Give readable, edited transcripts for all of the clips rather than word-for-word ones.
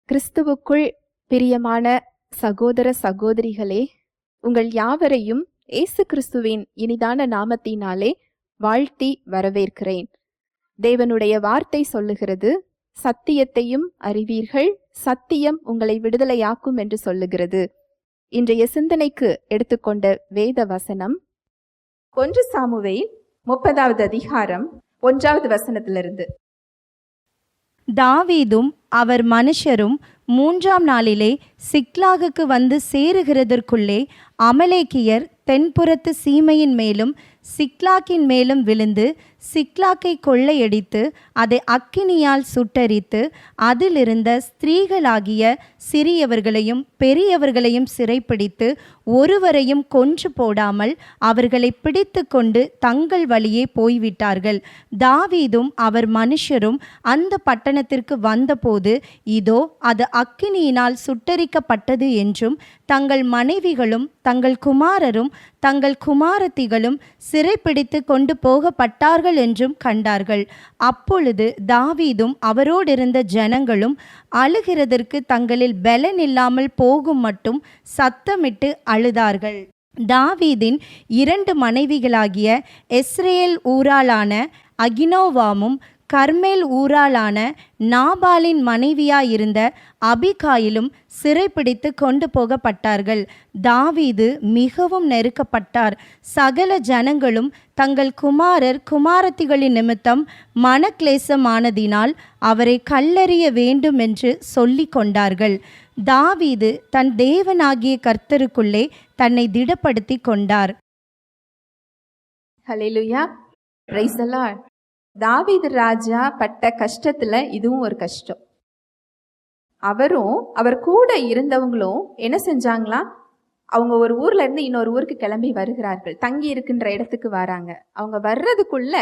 கிறிஸ்துவுக்குள் பிரியமான சகோதர சகோதரிகளே, உங்கள் யாவரையும் இயேசு கிறிஸ்துவின் இனிதான நாமத்தினாலே வாழ்த்தி வரவேற்கிறேன். தேவனுடைய வார்த்தை சொல்லுகிறது, சத்தியத்தையும் அறிவீர்கள், சத்தியம் உங்களை விடுதலையாக்கும் என்று சொல்லுகிறது. இன்றைய சிந்தனைக்கு எடுத்துக்கொண்ட வேத வசனம் 1 சாமுவேல் 30வது அதிகாரம் 1வது வசனத்திலிருந்து. தாவீதும் அவர் மனுஷரும் 3ஆம் நாளிலே சிக்லாகுக்கு வந்து சேருகிறதற்குள்ளே அமலேக்கியர் தென்புறத்து சீமையின் மேலும் சிக்லாக்கின் மேலும் விழுந்து சிக்லாக்கை கொள்ளையடித்து அதை அக்கினியால் சுட்டரித்து அதிலிருந்த ஸ்திரீகளாகிய சிறியவர்களையும் பெரியவர்களையும் சிறைப்பிடித்து ஒருவரையும் கொன்று போடாமல் அவர்களை பிடித்து கொண்டு தங்கள் வழியே போய்விட்டார்கள். தாவீதும் அவர் மனுஷரும் அந்த பட்டணத்திற்கு வந்தபோது இதோ அது அக்கினியினால் சுட்டரிக்கப்பட்டது என்றும் தங்கள் மனைவிகளும் தங்கள் குமாரரும் தங்கள் குமாரத்திகளும் சிறைப்பிடித்து கொண்டு போகப்பட்டார்கள் என்றும் கண்டார்கள். அப்பொழுது தாவீதும் அவரோடிருந்த ஜனங்களும் அழுகிறதற்கு தங்களில் பலன் இல்லாமல் போகும் மட்டும் சத்தமிட்டு அழுதார்கள். தாவீதின் 2 மனைவிகளாகிய எஸ்ரேல் ஊராளான அகினோவாமும் கர்மேல் ஊராளான நாபாலின் மனைவியாயிருந்த அபிகாயிலும் சிறைப்பிடித்து கொண்டு போகப்பட்டார்கள். தாவீது மிகவும் நெருக்கப்பட்டார். சகல ஜனங்களும் தங்கள் குமாரர் குமாரத்திகளின் நிமித்தம் மனக்லேசமானதினால் அவரை கல்லெறிய வேண்டும் என்று சொல்லி கொண்டார்கள். தாவீது தன் தேவனாகிய கர்த்தருக்குள்ளே தன்னை திடப்படுத்தி கொண்டார். ஹல்லேலூயா, பிரைஸ் தி லார்ட். தாவீது ராஜா பட்ட கஷ்டத்துல இதுவும் ஒரு கஷ்டம். அவரும் அவர் கூட இருந்தவங்களும் என்ன செஞ்சாங்களா, அவங்க ஒரு ஊர்ல இருந்து இன்னொரு ஊருக்கு கிளம்பி வருகிறார்கள். தங்கி இருக்கின்ற இடத்துக்கு வராங்க. அவங்க வர்றதுக்குள்ள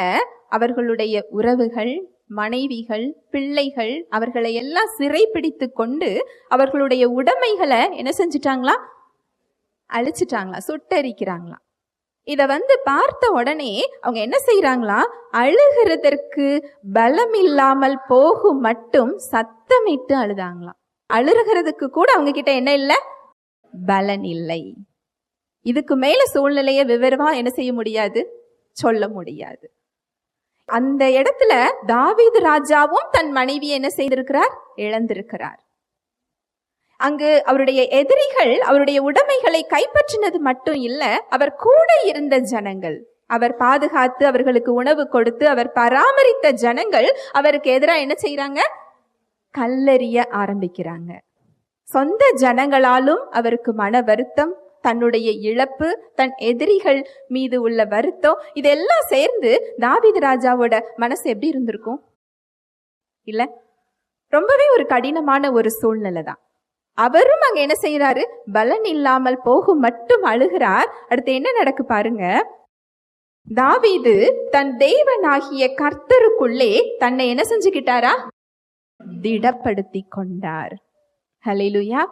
அவர்களுடைய உறவுகள், மனைவிகள், பிள்ளைகள் அவர்களை எல்லாம் சிறைப்பிடித்து கொண்டு அவர்களுடைய உடைமைகளை என்ன செஞ்சிட்டாங்களா, அழிச்சிட்டாங்களா, சுட்டரிக்கிறாங்களா. இதை பார்த்த உடனே அவங்க என்ன செய்யறாங்களா, அழுகிறதற்கு பலம் இல்லாமல் போகும் மட்டும் சத்தமிட்டு அழுதாங்களாம். அழுகிறதுக்கு கூட அவங்க கிட்ட என்ன இல்லை, பலன் இல்லை. இதுக்கு மேல சூழ்நிலையை விவரமா என்ன செய்ய முடியாது, சொல்ல முடியாது. அந்த இடத்துல தாவீது ராஜாவும் தன் மனைவியை என்ன செய்திருக்கிறார், இழந்திருக்கிறார். அங்கு அவருடைய எதிரிகள் அவருடைய உடைமைகளை கைப்பற்றினது மட்டும் இல்ல, அவர் கூட இருந்த ஜனங்கள், அவர் பாதுகாத்து அவர்களுக்கு உணவு கொடுத்து அவர் பராமரித்த ஜனங்கள் அவருக்கு எதிராக என்ன செய்யறாங்க, கல்லெறிய ஆரம்பிக்கிறாங்க. சொந்த ஜனங்களாலும் அவருக்கு மன வருத்தம், தன்னுடைய இழப்பு, தன் எதிரிகள் மீது உள்ள வருத்தம், இதெல்லாம் சேர்ந்து தாவீது ராஜாவோட மனசு எப்படி இருந்திருக்கும் இல்ல? ரொம்பவே ஒரு கடினமான ஒரு சூழ்நிலை தான். அவரும் அங்க என்ன செய்யறாரு, பலன் இல்லாமல் போகும் மட்டும் அழுகிறார். அடுத்து என்ன நடக்கு பாருங்க. தாவீது தன் தேவனாகிய கர்த்தருக்குள்ளே தன்னை என்ன செஞ்சுக்கிட்டாரா, திடப்படுத்தி கொண்டார். ஹல்லேலூயா,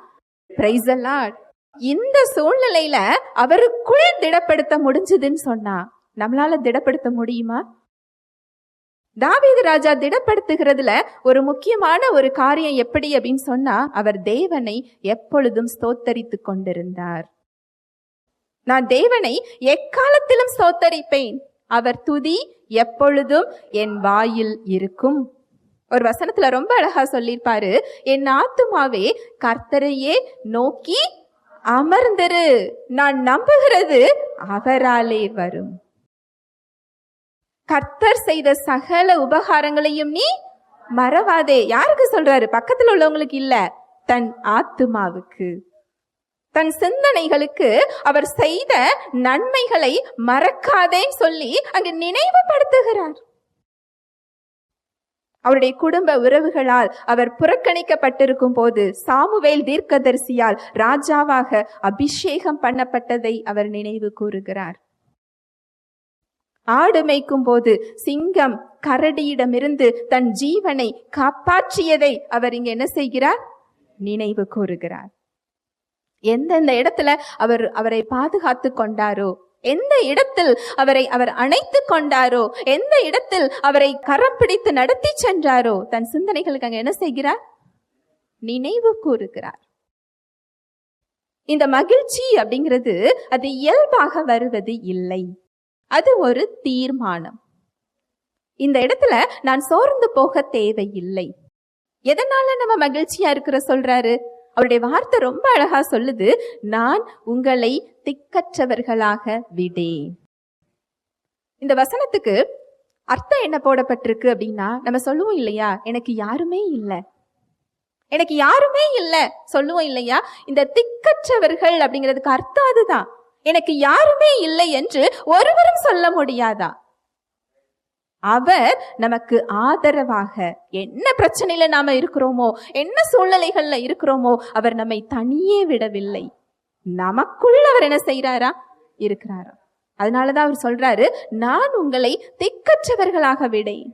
பிரைஸ் தி லார்ட். இந்த சூழ்நிலையில அவருக்குள் திடப்படுத்த முடிஞ்சதுன்னு சொன்னா நம்மளால திடப்படுத்த முடியுமா? தாவீது ராஜா திடப்படுத்துகிறதுல ஒரு முக்கியமான ஒரு காரியம் எப்படி அப்படின்னு சொன்னா, அவர் தேவனை எப்பொழுதும் ஸ்தோத்தரித்து கொண்டிருந்தார். நான் தேவனை எக்காலத்திலும் ஸ்தோத்தரிப்பேன், அவர் துதி எப்பொழுதும் என் வாயில் இருக்கும். ஒரு வசனத்துல ரொம்ப அழகா சொல்லியிருப்பாரு, என் ஆத்துமாவே கர்த்தரையே நோக்கி அமர்ந்திரு, நான் நம்புகிறது அவராலே வரும். கர்த்தர் செய்த சகல உபகாரங்களையும் நீ மறவாதே. யாருக்கு சொல்றாரு? பக்கத்துல உள்ளவங்களுக்கு இல்ல, தன் ஆத்துமாவுக்கு, தன் சிந்தனைகளுக்கு அவர் செய்த நன்மைகளை மறக்காதேன்னு சொல்லி அங்கு நினைவுபடுத்துகிறார். அவருடைய குடும்ப உறவுகளால் அவர் புறக்கணிக்கப்பட்டிருக்கும் போது சாமுவேல் தீர்க்கதரிசியால் ராஜாவாக அபிஷேகம் பண்ணப்பட்டதை அவர் நினைவு கூறுகிறார். ஆடு மேய்க்கும் போது சிங்கம் கரடியிடமிருந்து தன் ஜீவனை காப்பாற்றியதை அவர் இங்க என்ன செய்கிறார், நினைவு கூறுகிறார். எந்தெந்த இடத்துல அவரை பாதுகாத்து கொண்டாரோ, எந்த இடத்தில் அவர் அணைத்து கொண்டாரோ, எந்த இடத்தில் அவரை கரம் பிடித்து நடத்தி சென்றாரோ, தன் சிந்தனைகளுக்கு அங்க என்ன செய்கிறார், நினைவு கூறுகிறார். இந்த மகிழ்ச்சி அப்படிங்கிறது அது இயல்பாக வருவது இல்லை, அது ஒரு தீர்மானம். இந்த இடத்துல நான் சோர்ந்து போக தேவையில்லை. எதனால நம்ம மகிழ்ச்சியா இருக்கிற சொல்றாரு? அவருடைய வார்த்தை ரொம்ப அழகா சொல்லுது, நான் உங்களை திக்கற்றவர்களாக விடேன். இந்த வசனத்துக்கு அர்த்தம் என்ன போடப்பட்டிருக்கு அப்படின்னா, நம்ம சொல்லுவோம் இல்லையா, எனக்கு யாருமே இல்லை, எனக்கு யாருமே இல்லை சொல்லுவோம் இல்லையா. இந்த திக்கற்றவர்கள் அப்படிங்கிறதுக்கு அர்த்தம் அதுதான். எனக்கு யாருமே இல்லை என்று ஒருவரும் சொல்ல முடியாதா? அவர் நமக்கு ஆதரவாக, என்ன பிரச்சனையில நாம இருக்கிறோமோ, என்ன சூழ்நிலைகள்ல இருக்கிறோமோ, அவர் நம்மை தனியே விடவில்லை. நமக்குள்ள அவர் என்ன செய்யறாரா? இருக்கிறாரா. அதனாலதான் அவர் சொல்றாரு, நான் உங்களை திக்கற்றவர்களாக விடேன்.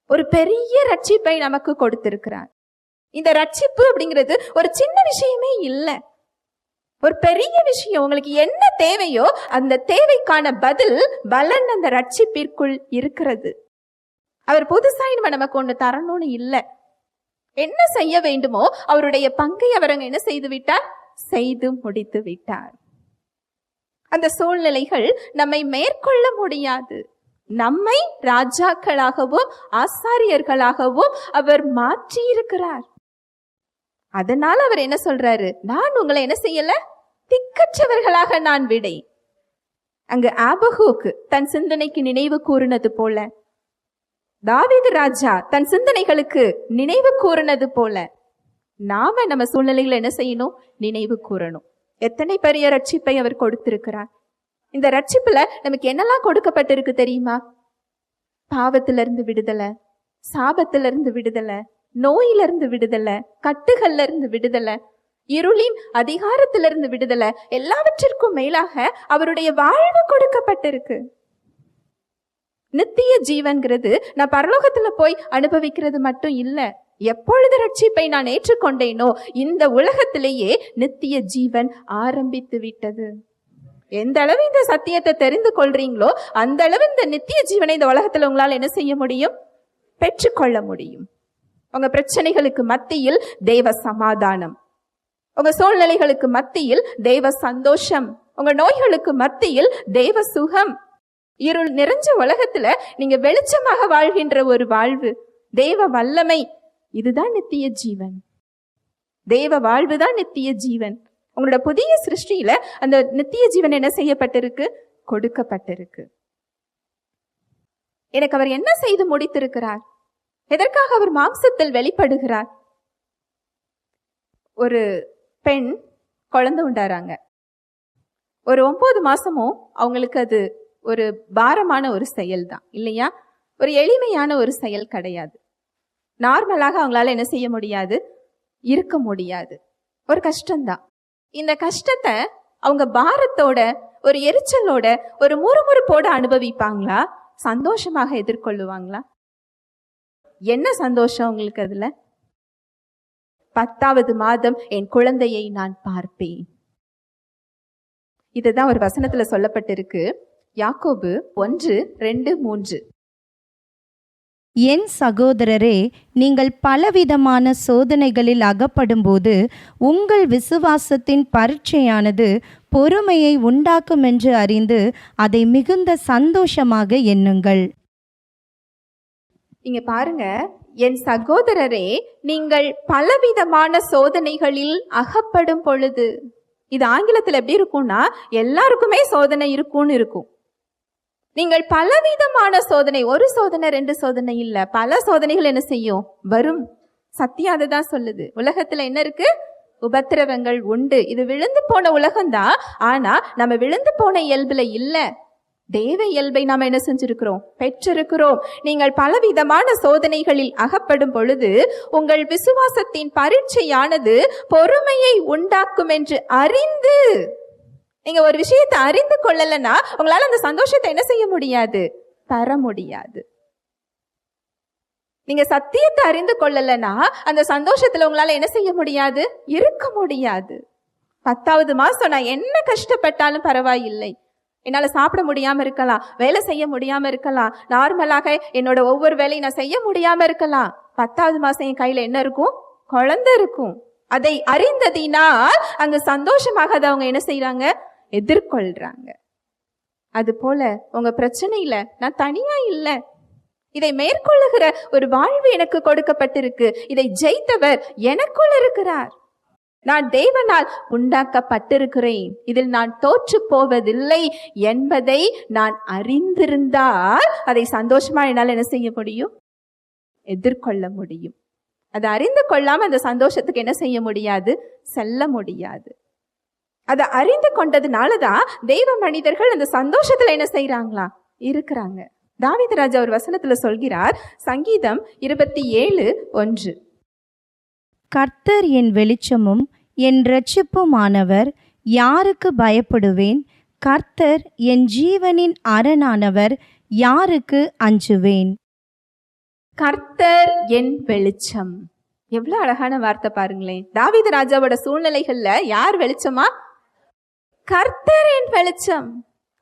ஒரு பெரிய ரட்சிப்பை நமக்கு கொடுத்திருக்கிறார். இந்த ரட்சிப்பு அப்படிங்கிறது ஒரு சின்ன விஷயமே இல்லை, ஒரு பெரிய விஷயம். உங்களுக்கு என்ன தேவையோ அந்த தேவைக்கான பதில், பலன் அந்த ரட்சிப்பிற்குள் இருக்கிறது. அவர் புதுசா நமக்கு ஒண்ணு தரணும்னு இல்லை. என்ன செய்ய வேண்டுமோ அவருடைய பங்கை அவர் அங்க என்ன செய்து விட்டார்? செய்து முடித்து விட்டார். அந்த சூழ்நிலைகள் நம்மை மேற்கொள்ள முடியாது. நம்மை ராஜாக்களாகவும் ஆசாரியர்களாகவும் அவர் மாற்றி இருக்கிறார். அதனால அவர் என்ன சொல்றாரு? நான் உங்களை என்ன செய்யல? திக்கற்றவர்களாக நான் விடேன். அங்கு ஆபகூக்கு தன் சிந்தனைக்கு நினைவு கூறினது போல, தாவீது ராஜா தன் சிந்தனைகளுக்கு நினைவு கூறினது போல, நாம நம்ம சூழ்நிலைகளை என்ன செய்யணும்? நினைவு கூறணும். எத்தனை பெரிய ரட்சிப்பை அவர் கொடுத்திருக்கிறார். இந்த ரட்சிப்புல நமக்கு என்னெல்லாம் கொடுக்கப்பட்டிருக்கு தெரியுமா? பாவத்திலிருந்து விடுதலை, சாபத்திலிருந்து விடுதலை, நோயிலிருந்து விடுதலை, கட்டுகள்ல இருந்து விடுதலை, இருளின் அதிகாரத்திலிருந்து விடுதலை, எல்லாவற்றிற்கும் மேலாக அவருடைய வாழ்வு கொடுக்கப்பட்டிருக்கு. நித்திய ஜீவன்கிறது நான் பரலோகத்துல போய் அனுபவிக்கிறது மட்டும் இல்ல. எப்பொழுது ரட்சிப்பை நான் ஏற்றுக்கொண்டேனோ இந்த உலகத்திலேயே நித்திய ஜீவன் ஆரம்பித்து விட்டது. எந்த அளவு இந்த சத்தியத்தை தெரிந்து கொள்றீங்களோ அந்த அளவு இந்த நித்திய ஜீவனை இந்த உலகத்துல உங்களால் என்ன செய்ய முடியும்? பெற்றுக்கொள்ள முடியும். உங்க பிரச்சனைகளுக்கு மத்தியில் தேவ சமாதானம், உங்க சூழ்நிலைகளுக்கு மத்தியில் தேவ சந்தோஷம், உங்க நோய்களுக்கு மத்தியில் தேவ சுகம். இருள் நிறைஞ்ச உலகத்துல நீங்க வெளிச்சமாக வாழ்கின்ற ஒரு வாழ்வு, தேவ வல்லமை, இதுதான் நித்திய ஜீவன். தேவ வாழ்வுதான் நித்திய ஜீவன். உங்களோட புதிய சிருஷ்டியில அந்த நித்திய ஜீவன் என்ன செய்யப்பட்டிருக்கு? கொடுக்கப்பட்டிருக்கு. எனக்கு அவர் என்ன செய்து முடித்திருக்கிறார்? எதற்காக அவர் மாம்சத்தில் வெளிப்படுகிறார்? ஒரு பெண் குழந்தை உண்டாராங்க. ஒரு 9 மாசமும் அவங்களுக்கு அது ஒரு பாரமான ஒரு செயல் தான் இல்லையா? ஒரு எளிமையான ஒரு செயல் கிடையாது. நார்மலாக அவங்களால என்ன செய்ய முடியாது? இருக்க முடியாது. ஒரு கஷ்டம்தான். இந்த கஷ்டத்தை அவங்க பாரத்தோட, ஒரு எரிச்சலோட, ஒரு முறுமுறுப்போட அனுபவிப்பாங்களா? சந்தோஷமாக எதிர்கொள்ளுவாங்களா? என்ன சந்தோஷம் உங்களுக்கு அதுல? 10வது மாதம் என் குழந்தையை நான் பார்ப்பேன். இதுதான் ஒரு வசனத்துல சொல்லப்பட்டிருக்கு. யாக்கோபு 1:2-3. என் சகோதரரே, நீங்கள் பலவிதமான சோதனைகளில் அகப்படும்போது உங்கள் விசுவாசத்தின் பரீட்சையானது பொறுமையை உண்டாக்கும் என்று அறிந்து அதை மிகுந்த சந்தோஷமாக எண்ணுங்கள். இங்க பாருங்க, என் சகோதரரே, நீங்கள் பலவிதமான சோதனைகளில் அகப்படும் பொழுது. இது ஆங்கிலத்தில் எப்படி இருக்கும்னா, எல்லாருக்குமே சோதனை இருக்கும்னு இருக்கும். நீங்கள் பலவிதமான சோதனை, ஒரு சோதனை 2 சோதனை இல்ல, பல சோதனைகள் என்ன செய்யும்? வரும். சத்தியம் அதுதான் சொல்லுது. உலகத்துல என்ன இருக்கு? உபத்திரவங்கள் உண்டு. இது விழுந்து போன உலகம்தான். ஆனா நம்ம விழுந்து போன இயல்புல இல்ல, தேவ இயல்பை நாம என்ன செஞ்சிருக்கிறோம்? பெற்றிருக்கிறோம். நீங்கள் பலவிதமான சோதனைகளில் அகப்படும் பொழுது உங்கள் விசுவாசத்தின் பரீட்சையானது பொறுமையை உண்டாக்கும் என்று அறிந்து. நீங்க ஒரு விஷயத்தை அறிந்து கொள்ளலன்னா உங்களால அந்த சந்தோஷத்தை என்ன செய்ய முடியாது? தர முடியாது. நீங்க சத்தியத்தை அறிந்து கொள்ளலன்னா அந்த சந்தோஷத்துல உங்களால என்ன செய்ய முடியாது? இருக்க முடியாது. 10வது மாசம் நான் என்ன கஷ்டப்பட்டாலும் பரவாயில்லை, என்னால சாப்பிட முடியாம இருக்கலாம், வேலை செய்ய முடியாம இருக்கலாம், நார்மலாக என்னோட ஒவ்வொரு வேலையும் நான் செய்ய முடியாம இருக்கலாம். 10வது மாசம் என் கையில என்ன இருக்கும்? குழந்தை இருக்கும். அதை அறிந்ததினால் அங்கு சந்தோஷமாக அதை அவங்க என்ன செய்யறாங்க? எதிர்கொள்றாங்க. அது போல உங்க பிரச்சனையில நான் தனியா இல்லை, இதை மேற்கொள்ளுகிற ஒரு வாழ்வு எனக்கு கொடுக்கப்பட்டிருக்கு. இதை ஜெயித்தவர் எனக்குள் இருக்கிறார். நான் தேவனால் உண்டாக்கப்பட்டிருக்கிறேன், இதில் நான் தோற்று போவதில்லை என்பதை நான் அறிந்திருந்தால் அதை சந்தோஷமா என்னால் என்ன செய்ய முடியும்? எதிர்கொள்ள முடியும். அதை அறிந்து கொள்ளாம அந்த சந்தோஷத்துக்கு என்ன செய்ய முடியாது? செல்ல முடியாது. அதை அறிந்து கொண்டதுனாலதான் தெய்வ மனிதர்கள் அந்த சந்தோஷத்துல என்ன செய்யறாங்களா? இருக்கிறாங்க. தாவீது ராஜா ஒரு வசனத்துல சொல்கிறார், சங்கீதம் 27:1, கர்த்தர் என் வெளிச்சமும் என் இரட்சிப்புமானவர், யாருக்கு பயப்படுவேன்? கர்த்தர் என் ஜீவனின் அரணானவர், யாருக்கு அஞ்சுவேன்? கர்த்தர் என் வெளிச்சம். எவ்வளவு அழகான வார்த்தை பாருங்களேன். தாவீது ராஜாவோட சூழ்நிலைகள்ல யார் வெளிச்சமா? கர்த்தர் என் வெளிச்சம்.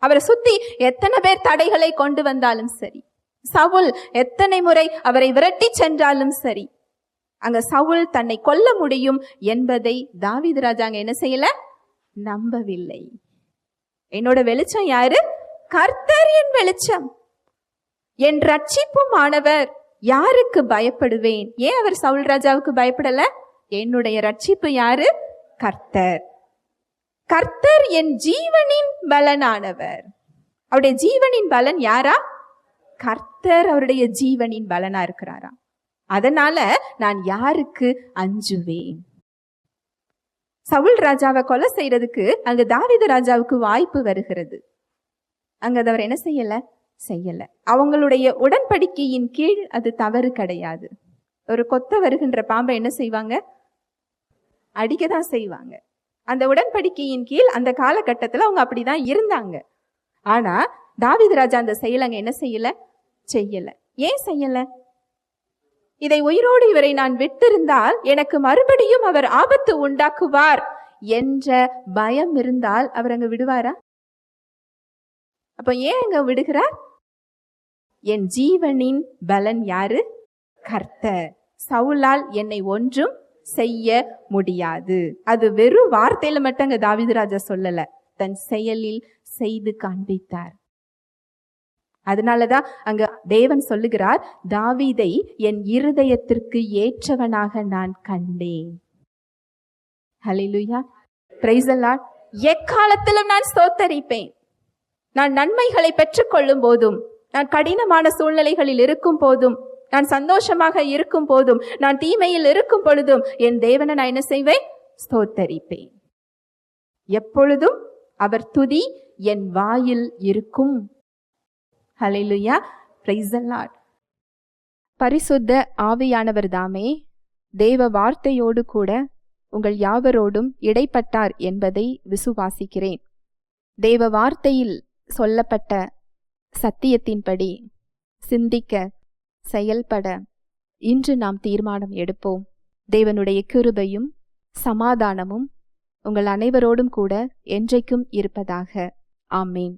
அவரை சுத்தி எத்தனை பேர் தடைகளை கொண்டு வந்தாலும் சரி, சவுல் எத்தனை முறை அவரை விரட்டி சென்றாலும் சரி, அங்க சவுல் தன்னை கொல்ல முடியும் என்பதை தாவீது ராஜா அங்க என்ன செய்யல? நம்பவில்லை. என்னோட வெளிச்சம் யாரு? கர்த்தர் என் வெளிச்சம், என் ரட்சிப்புமானவர், யாருக்கு பயப்படுவேன்? ஏன் அவர் சவுல் ராஜாவுக்கு பயப்படல? என்னுடைய ரட்சிப்பு யாரு? கர்த்தர். கர்த்தர் என் ஜீவனின் பலனானவர். அவருடைய ஜீவனின் பலன் யாரா? கர்த்தர் அவருடைய ஜீவனின் பலனா இருக்கிறாரா? அதனால நான் யாருக்கு அஞ்சுவேன்? சவுல் ராஜாவை கொலை செய்யறதுக்கு அங்க தாவீது ராஜாவுக்கு வாய்ப்பு வருகிறது. அங்க அவர் என்ன செய்யல. அவங்களுடைய உடன்படிக்கையின் கீழ் அது தவறு கிடையாது. ஒரு கொத்த வருகின்ற பாம்பை என்ன செய்வாங்க? அடிக்கதான் செய்வாங்க. அந்த உடன்படிக்கையின் கீழ் அந்த காலகட்டத்தில் அவங்க அப்படிதான் இருந்தாங்க. ஆனா தாவீது ராஜா அந்த செயல் அங்க என்ன செய்யல. ஏன் செய்யல? இதை உயிரோடு இவரை நான் விட்டிருந்தால் எனக்கு மறுபடியும் அவர் ஆபத்து உண்டாக்குவார் என்ற பயம் இருந்தால் அவர் அங்க விடுவாரா? அப்ப ஏன் அங்க விடுகிறார்? என் ஜீவனின் பலன் யாரு? கர்த்தர். சவுலால் என்னை ஒன்றும் செய்ய முடியாது. அது வெறும் வார்த்தையில மட்டும் அங்க தாவீது ராஜா சொல்லல, தன் செயலில் செய்து காண்பித்தார். அதனாலதான் அங்க தேவன் சொல்லுகிறார், தாவீதை என் இருதயத்திற்கு ஏற்றவனாக நான் கண்டேன். ஹல்லேலூயா, பிரைஸ் தி லார்ட். எக்காலத்திலும் நான் ஸ்தோத்தரிப்பேன். நான் நன்மைகளை பெற்றுக் கொள்ளும் போதும், நான் கடினமான சூழ்நிலைகளில் இருக்கும் போதும், நான் சந்தோஷமாக இருக்கும் போதும், நான் தீமையில் இருக்கும் பொழுதும் என் தேவனை நான் என்ன செய்வேன்? ஸ்தோத்தரிப்பேன். எப்பொழுதும் அவர் துதி என் வாயில் இருக்கும். ஹல்லேலூயா, பிரைஸ் தி லார்ட். பரிசுத்த ஆவியானவர் தாமே தேவ வார்த்தையோடு கூட உங்கள் யாவரோடும் இடைப்பட்டார் என்பதை விசுவாசிக்கிறேன். தேவ வார்த்தையில் சொல்லப்பட்ட சத்தியத்தின்படி சிந்திக்க, செயல்பட இன்று நாம் தீர்மானம் எடுப்போம். தேவனுடைய கிருபையும் சமாதானமும் உங்கள் அனைவரோடும் கூட என்றைக்கும் இருப்பதாக. ஆமேன்.